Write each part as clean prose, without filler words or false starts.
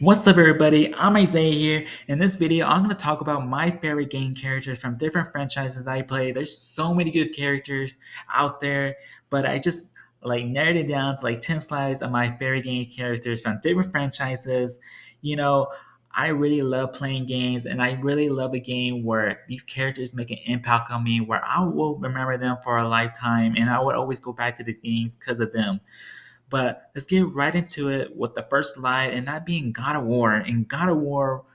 What's up, everybody? I'm Isaiah here. In this video, I'm going to talk about my favorite game characters from different franchises that I play. There's so many good characters out there, but I just narrowed it down to 10 slides of my favorite game characters from different franchises. You know, I really love playing games, and I really love a game where these characters make an impact on me, where I will remember them for a lifetime, and I would always go back to these games because of them. But let's get right into it with the first slide, and that being God of War. And God of War,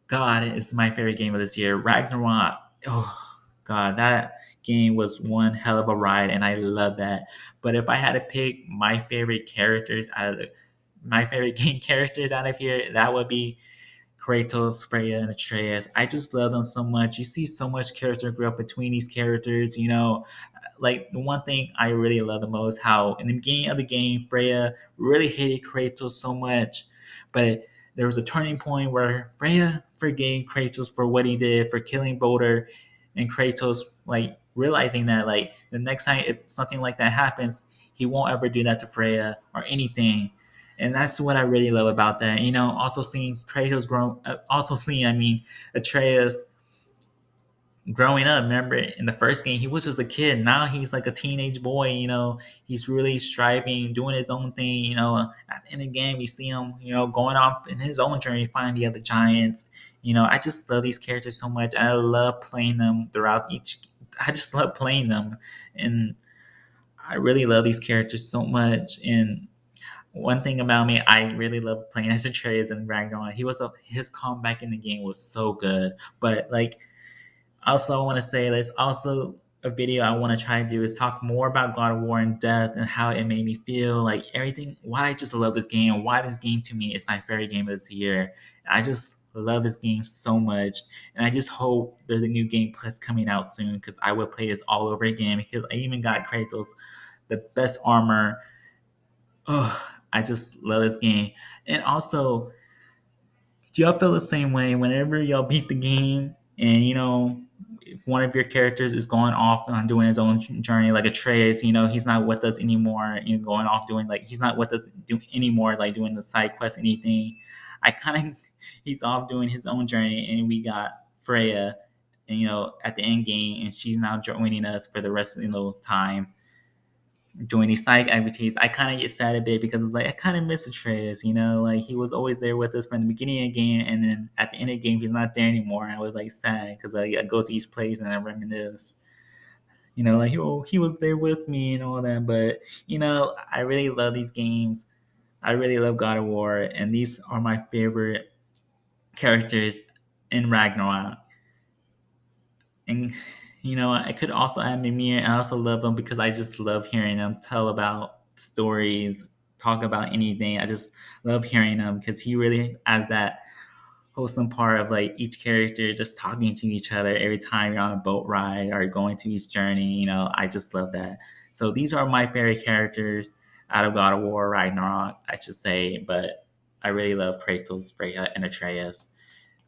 God is my favorite game of this year. Ragnarok. Oh, God, that game was one hell of a ride, and I love that. But if I had to pick my favorite characters my favorite game characters out of here, that would be Kratos, Freya, and Atreus. I just love them so much. You see so much character growth between these characters. Like the one thing I really love the most, how in the beginning of the game, Freya really hated Kratos so much, but there was a turning point where Freya forgave Kratos for what he did for killing Baldur, and Kratos realizing that the next time if something like that happens, he won't ever do that to Freya or anything. And that's what I really love about that. Also seeing Kratos grow, also seeing, Atreus growing up. Remember, in the first game, he was just a kid. Now he's like a teenage boy. He's really striving, doing his own thing. At the end of the game, we see him, going off in his own journey, finding the other giants. I just love these characters so much. I love playing them throughout each. I just love playing them, and I really love these characters so much. And one thing about me, I really love playing as Atreus and Ragnarok. His comeback in the game was so good, but also, I want to say there's also a video I want to try to do is talk more about God of War in depth and how it made me feel, like everything, why I just love this game, why this game to me is my favorite game of this year. I just love this game so much, and I just hope there's a new game plus coming out soon because I will play this all over again because I even got Kratos the best armor. Oh, I just love this game. And also, do y'all feel the same way whenever y'all beat the game and if one of your characters is going off on doing his own journey, like Atreus, he's not with us anymore, going off doing he's not with us anymore, like doing the side quest, anything. I kind of he's off doing his own journey, and we got Freya, and at the end game, and she's now joining us for the rest of the time doing these psych activities. I kind of get sad a bit because it's like I kind of miss Atreus, like he was always there with us from the beginning of the game, and then at the end of the game, he's not there anymore. And I was like sad because I go to these plays and I reminisce, he was there with me and all that. But I really love these games. I really love God of War, and these are my favorite characters in Ragnarok. And I could also add Mimir, and I also love him because I just love hearing him tell about stories, talk about anything. I just love hearing him because he really has that wholesome part of each character just talking to each other every time you're on a boat ride or going to each journey. I just love that. So these are my favorite characters out of God of War Ragnarok, I should say. But I really love Kratos, Freya, and Atreus.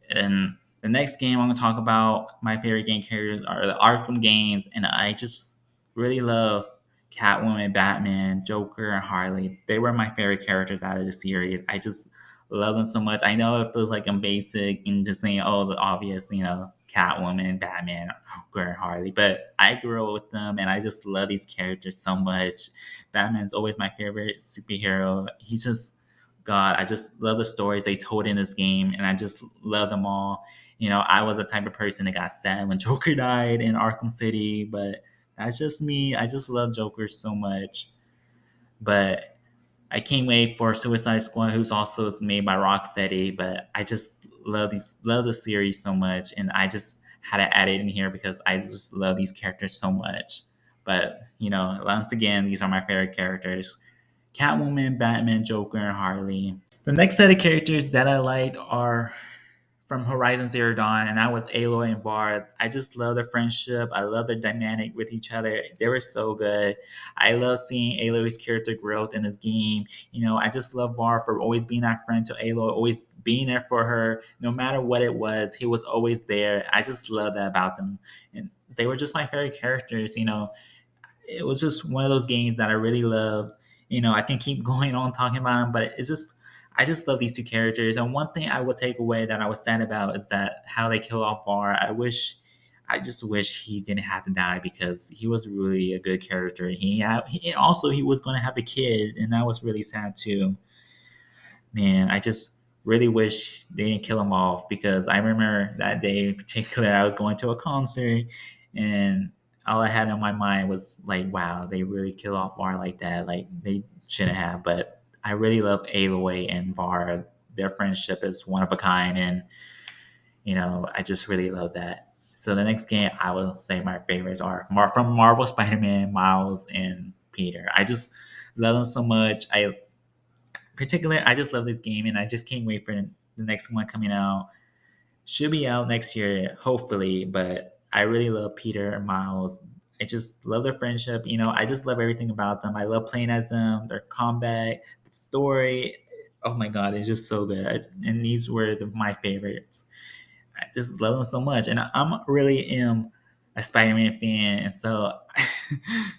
And the next game I'm gonna talk about, my favorite game characters are the Arkham games, and I just really love Catwoman, Batman, Joker, and Harley. They were my favorite characters out of the series. I just love them so much. I know it feels like I'm basic and just saying, oh, the obvious, Catwoman, Batman, Joker, and Harley, but I grew up with them, and I just love these characters so much. Batman's always my favorite superhero. He's just God, I just love the stories they told in this game, and I just love them all. I was the type of person that got sad when Joker died in Arkham City, but that's just me. I just love Joker so much. But I can't wait for Suicide Squad, who's also made by Rocksteady. But I just love the series so much, and I just had to add it in here because I just love these characters so much. But once again, these are my favorite characters: Catwoman, Batman, Joker, and Harley. The next set of characters that I liked are from Horizon Zero Dawn, and that was Aloy and Bard. I just love their friendship. I love their dynamic with each other. They were so good. I love seeing Aloy's character growth in this game. I just love Bard for always being that friend to Aloy, always being there for her, no matter what it was. He was always there. I just love that about them, and they were just my favorite characters. It was just one of those games that I really love. I can keep going on talking about them, but it's just I just love these two characters. And one thing I would take away that I was sad about is that how they kill off Bar. I just wish he didn't have to die because he was really a good character. And also he was going to have a kid, and that was really sad too. Man, I just really wish they didn't kill him off because I remember that day in particular, I was going to a concert, and all I had in my mind was like, wow, they really kill off Var like that. Like they shouldn't have. But I really love Aloy and Var. Their friendship is one of a kind, and I just really love that. So the next game I will say my favorites are from Marvel Spider-Man, Miles, and Peter. I just love them so much. I just love this game, and I just can't wait for the next one coming out. Should be out next year, hopefully. But I really love Peter and Miles. I just love their friendship. I just love everything about them. I love playing as them, their combat, the story. Oh my god, it's just so good. And these were my favorites. I just love them so much, and I'm really am a Spider-Man fan, and so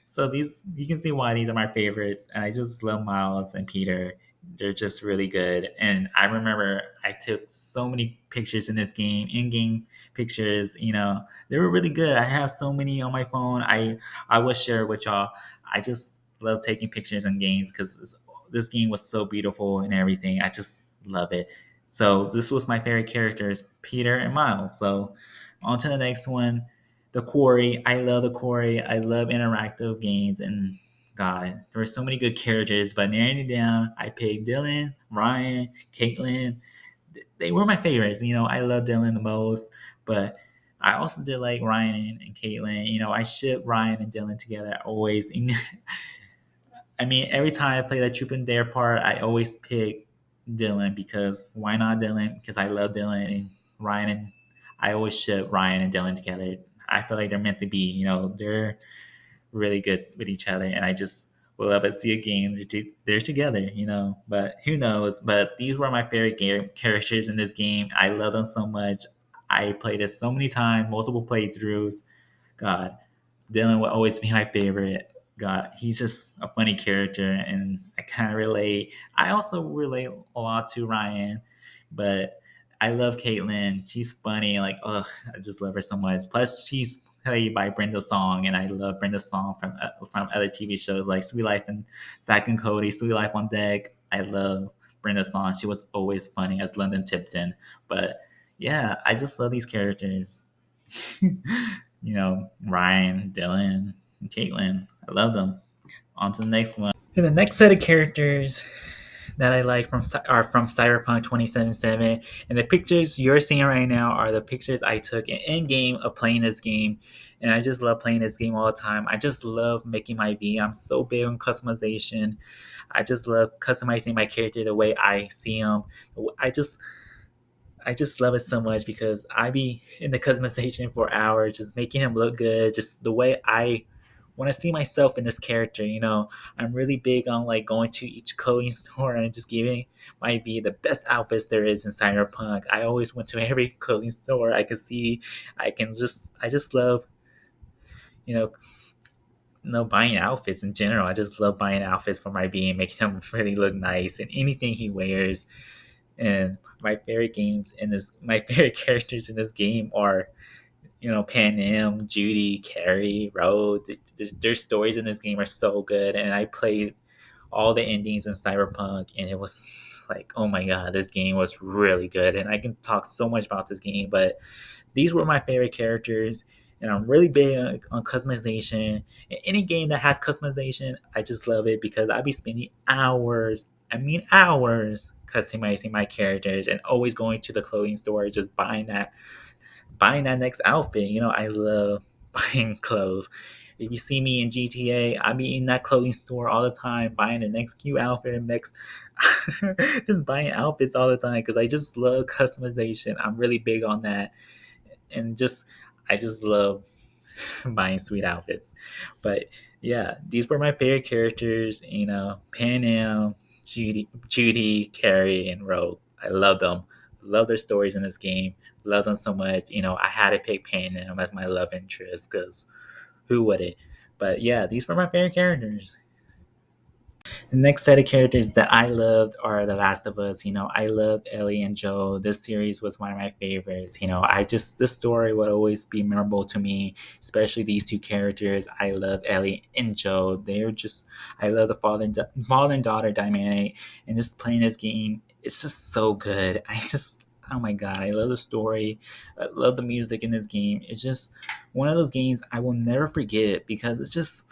so these you can see why these are my favorites. And I just love Miles and Peter. They're just really good. And I remember I took so many pictures in this game, in-game pictures. They were really good. I have so many on my phone. I will share with y'all. I just love taking pictures in games because this game was so beautiful and everything. I just love it. So this was my favorite characters, Peter and Miles. So on to the next one, the Quarry. I love the Quarry. I love interactive games, and God, there were so many good characters. But narrowing it down, I picked Dylan, Ryan, Caitlin. They were my favorites. I love Dylan the most, but I also did like Ryan and Caitlin. I ship Ryan and Dylan together always. I mean, every time I play that Troop and Dare part, I always pick Dylan because why not Dylan? Because I love Dylan and Ryan, and I always ship Ryan and Dylan together. I feel like they're meant to be. They're really good with each other, and I just would love to see a game they're together. But who knows? But these were my favorite characters in this game. I love them so much. I played it so many times, multiple playthroughs. God, Dylan will always be my favorite. God, he's just a funny character, and I kind of relate. I also relate a lot to Ryan, but I love Caitlyn. She's funny. Like, oh, I just love her so much. Plus, she's played by Brenda Song, and I love Brenda Song from other TV shows like Sweet Life and Zack and Cody, Sweet Life on Deck. I love Brenda Song. She was always funny as London Tipton. But yeah, I just love these characters. Ryan, Dylan, and Caitlin. I love them. On to the next one. And the next set of characters that I like are from Cyberpunk 2077. And the pictures you're seeing right now are the pictures I took in game of playing this game. And I just love playing this game all the time. I just love making my V. I'm so big on customization. I just love customizing my character the way I see them. I just I just love it so much because I be in the customization for hours, just making him look good, just the way I want to see myself in this character. I'm really big on like going to each clothing store and just giving my be the best outfits there is in Cyberpunk. I always went to every clothing store I could see. I just love, you know, buying outfits in general. I just love buying outfits for my being, making him really look nice and anything he wears. And my favorite characters in this game are, Pan Judy, Carrie, Road. Their stories in this game are so good, and I played all the endings in Cyberpunk, and it was like, oh my god, this game was really good. And I can talk so much about this game, but these were my favorite characters, and I'm really big on customization. And any game that has customization, I just love it because I'd be spending hours, I mean hours, customizing my characters and always going to the clothing store, just buying that next outfit. I love buying clothes. If you see me in GTA, I be in that clothing store all the time, buying the next cute outfit, next, just buying outfits all the time because I just love customization. I'm really big on that, and I just love buying sweet outfits. But yeah, these were my favorite characters. Pan Am, Judy, Carrie, and Rogue. I love them. Love their stories in this game. Love them so much. I had to pick Pan Am as my love interest because who would it? But yeah, these were my favorite characters. The next set of characters that I loved are The Last of Us. I loved Ellie and Joe. This series was one of my favorites. This story will always be memorable to me, especially these two characters. I love Ellie and Joe. I love the father and daughter dynamic, and just playing this game, it's just so good. Oh my god, I love the story. I love the music in this game. It's just one of those games I will never forget because it's just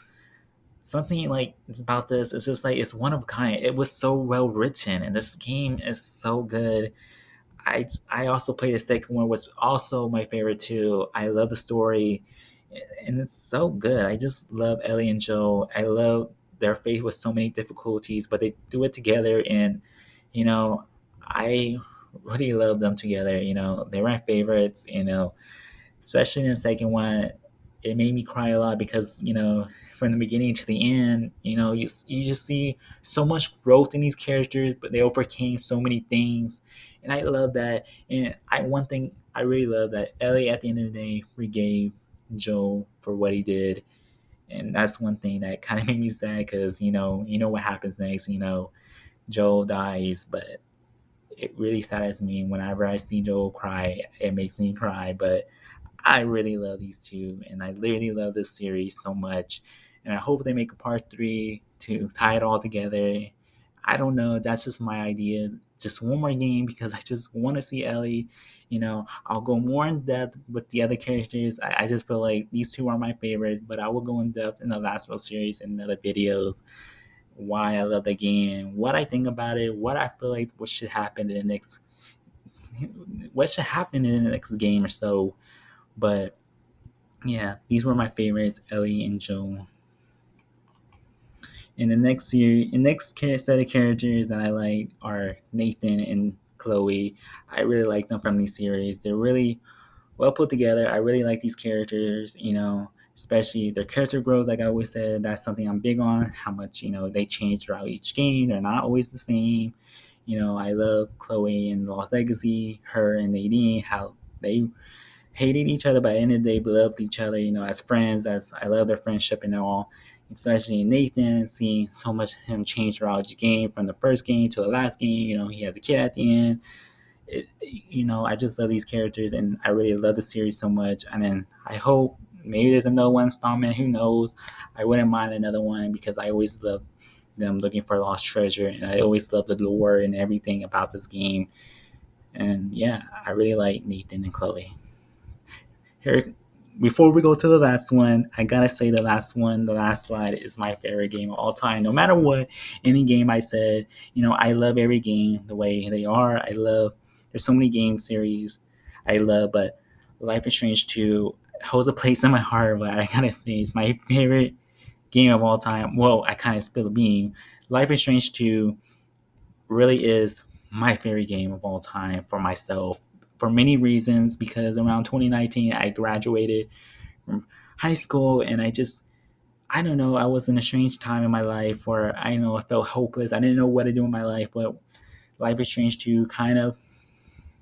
something like about this. It's just like it's one of a kind. It was so well written, and this game is so good. I also played the second one, was also my favorite too. I love the story, and it's so good. I just love Ellie and Joe. I love their faith with so many difficulties, but they do it together, and you know, I really love them together. They're my favorites. Especially in the second one, it made me cry a lot because from the beginning to the end, you just see so much growth in these characters, but they overcame so many things, and I love that. And I one thing I really love that Ellie at the end of the day forgave Joe for what he did, and that's one thing that kind of made me sad because you know what happens next. Joe dies, but it really saddens me whenever I see Joel cry. It makes me cry, but I really love these two, and I really love this series so much. And I hope they make a part three to tie it all together. I don't know. That's just my idea. Just one more game because I just want to see Ellie. I'll go more in depth with the other characters. I just feel like these two are my favorites, but I will go in depth in the Last of Us series in other videos. Why I love the game and what I think about it, what I feel like what should happen in the next game or so. But yeah, these were my favorites, Ellie and Joe. In the next set of characters that I like are Nathan and Chloe. I really like them from these series. They're really well put together. I really like these characters. Especially their character growth. Like I always said, that's something I'm big on. How much they change throughout each game. They're not always the same. I love Chloe and Lost Legacy, her and Nadine, how they hated each other, but at the end of the day, loved each other, as friends. As I love their friendship and all. Especially Nathan, seeing so much him change throughout the game from the first game to the last game. He has a kid at the end. I just love these characters, and I really love the series so much. And then I hope maybe there's another one installment. Who knows? I wouldn't mind another one because I always love them looking for lost treasure, and I always love the lore and everything about this game. And yeah, I really like Nathan and Chloe. Here, before we go to the last one, I gotta say the last slide is my favorite game of all time. No matter what, any game I said, I love every game the way they are. There's so many game series I love, but Life is Strange 2 holds a place in my heart. But I gotta say, it's my favorite game of all time. Well, I kind of spilled the bean. Life is Strange 2 really is my favorite game of all time for myself for many reasons because around 2019 I graduated from high school and I don't know, I was in a strange time in my life where I know I felt hopeless. I didn't know what to do in my life, but Life is Strange 2 kind of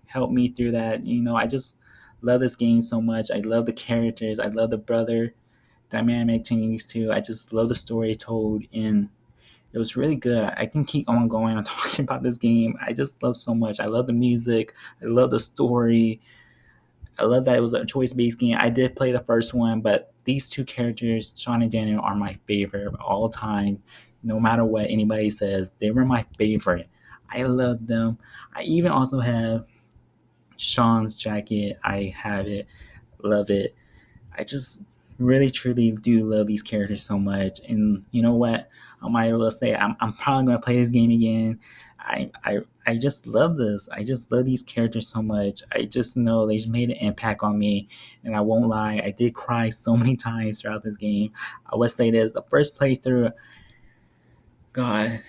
helped me through that. I just love this game so much. I love the characters. I love the brother dynamic between these two. I just love the story told in it was really good. I can keep on going and talking about this game. I just love so much. I love the music. I love the story. I love that it was a choice-based game. I did play the first one, but these two characters, Sean and Daniel, are my favorite of all time. No matter what anybody says, they were my favorite. I love them. I even also have Sean's jacket. I have it. Love it. I just really truly do love these characters so much. And you know what? I might as well say I'm probably gonna play this game again. I just love this. I just love these characters so much. I just know they just made an impact on me. And I won't lie, I did cry so many times throughout this game. I would say this, the first playthrough, God,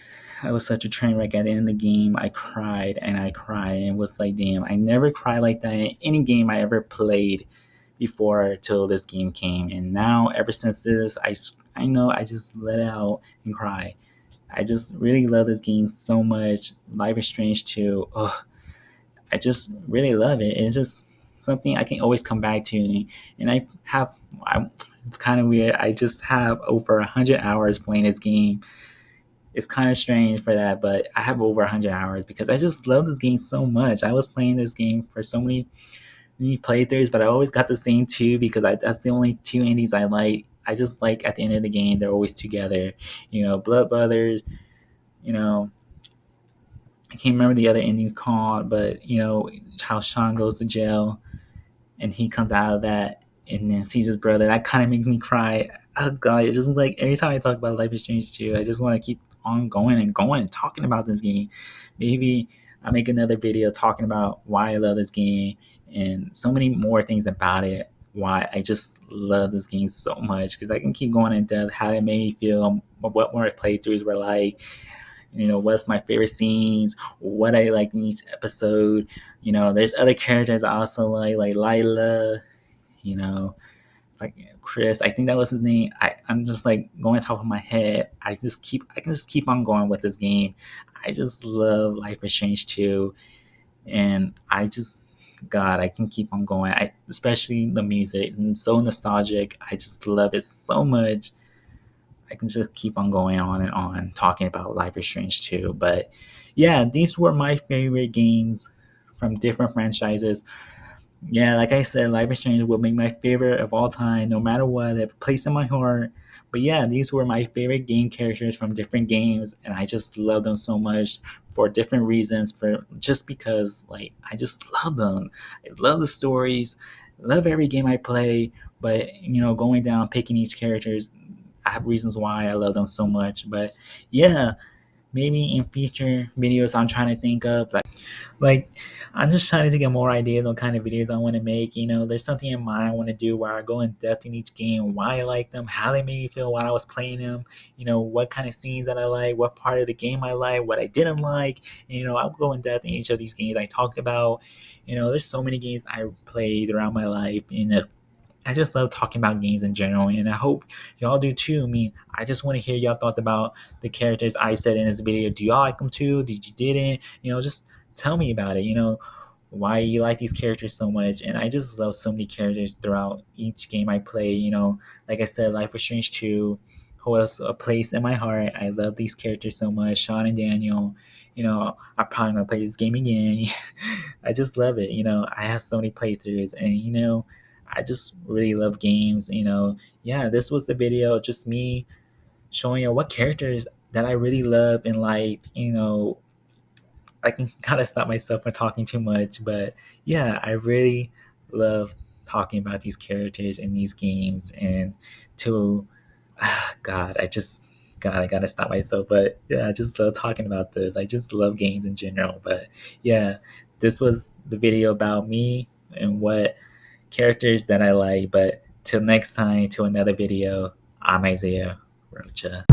I was such a train wreck at the end of the game. I cried and I cried and was like, damn, I never cried like that in any game I ever played before till this game came. And now, ever since this, I know I just let out and cry. I just really love this game so much. Life is Strange 2. Oh, I just really love it. It's just something I can always come back to. And it's kind of weird. I just have over 100 hours playing this game it's kind of strange for that, but I have over 100 hours because I just love this game so much. I was playing this game for so many playthroughs, but I always got the same two because that's the only two indies I like. I just like at the end of the game, they're always together. Blood Brothers, you know, I can't remember the other endings called, but how Sean goes to jail and he comes out of that and then sees his brother. That kind of makes me cry. Oh god, it's just like every time I talk about Life is Strange 2, I just want to keep on going and talking about this game. Maybe I'll make another video talking about why I love this game and so many more things about it. Why I just love this game so much because I can keep going in depth how it made me feel, what more playthroughs were like, what's my favorite scenes, what I like in each episode. There's other characters I also like Lila, you know, like Chris. I think that was his name. I'm just like going top of my head. I can just keep on going with this game. I just love Life is Strange 2, and God, I can keep on going. Especially the music and so nostalgic. I just love it so much. I can just keep on going on and on talking about Life is Strange 2. But yeah, these were my favorite games from different franchises. Yeah, like I said, Life is Strange will be my favorite of all time, no matter what. They have a place in my heart. But yeah, these were my favorite game characters from different games, and I just love them so much for different reasons. For just because, like, I just love them. I love the stories. Love every game I play. But going down picking each characters, I have reasons why I love them so much. But yeah, maybe in future videos I'm trying to think of like I'm just trying to get more ideas on kind of videos I want to make. There's something in mind I want to do where I go in depth in each game, why I like them, how they made me feel while I was playing them, what kind of scenes that I like, what part of the game I like, what I didn't like. I'll go in depth in each of these games I talked about. There's so many games I played throughout my life, I just love talking about games in general, and I hope y'all do too. I mean, I just want to hear y'all thoughts about the characters I said in this video. Do y'all like them too? Did you didn't? Just tell me about it. Why you like these characters so much, and I just love so many characters throughout each game I play. Like I said, Life was Strange 2 holds a place in my heart. I love these characters so much, Sean and Daniel. I'm probably gonna play this game again. I just love it. I have so many playthroughs, and I just really love games. Yeah, this was the video, just me showing you what characters that I really love and liked. I can kind of stop myself from talking too much, but yeah, I really love talking about these characters in these games. And to God, I gotta stop myself. But yeah, I just love talking about this. I just love games in general. But yeah, this was the video about me and what characters that I like. But till next time, to another video, I'm Isaiah Rocha.